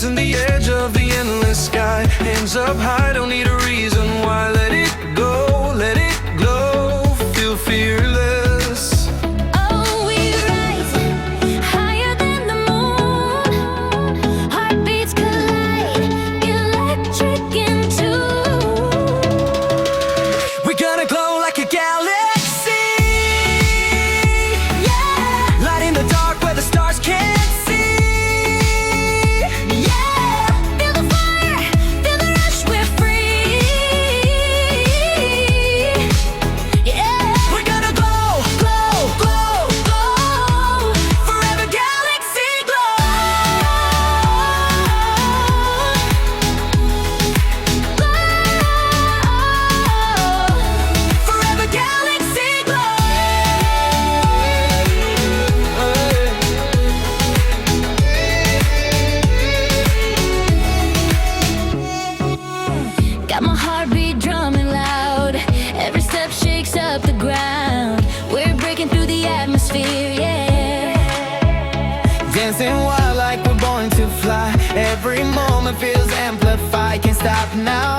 gazing the edge of the endless sky. Hands up high, don't need a reason why. Let it go, let it glow. Feel fearless. Oh, we rise higher than the moon. Heartbeats collide, electric in tune. We're gonna glow like a galaxy. Yeah, Light in the dark where the stars can't see. yeah. Feel the fire, feel the rush, we're free. Yeah, We're gonna glow, glow, glow, glow. Forever galaxy glow. Forever galaxy glow. got my heartbeat drumming loud. Every step shakes up the ground. We're breaking through the atmosphere, yeah. Dancing wild like we're born to fly. Every moment feels amplified. Can't stop now.